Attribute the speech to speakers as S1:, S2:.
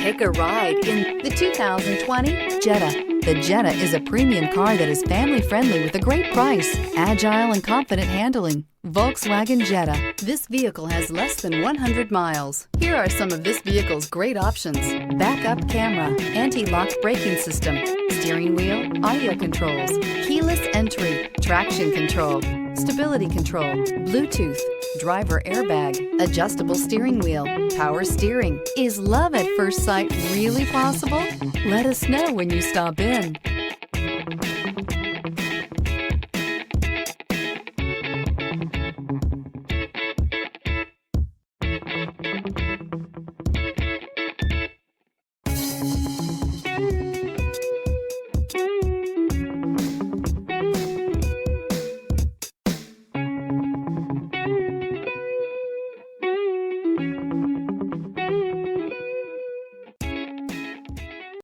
S1: Take a ride in the 2020 Jetta. The Jetta is a premium car that is family-friendly with a great price, agile and confident handling. Volkswagen Jetta. This vehicle has less than 100 miles. Here are some of this vehicle's great options: backup camera, anti-lock braking system, steering wheel audio controls, keyless entry, traction control, stability control, Bluetooth, driver airbag, adjustable steering wheel, power steering. Is love at first sight really possible? Let us know when you stop in.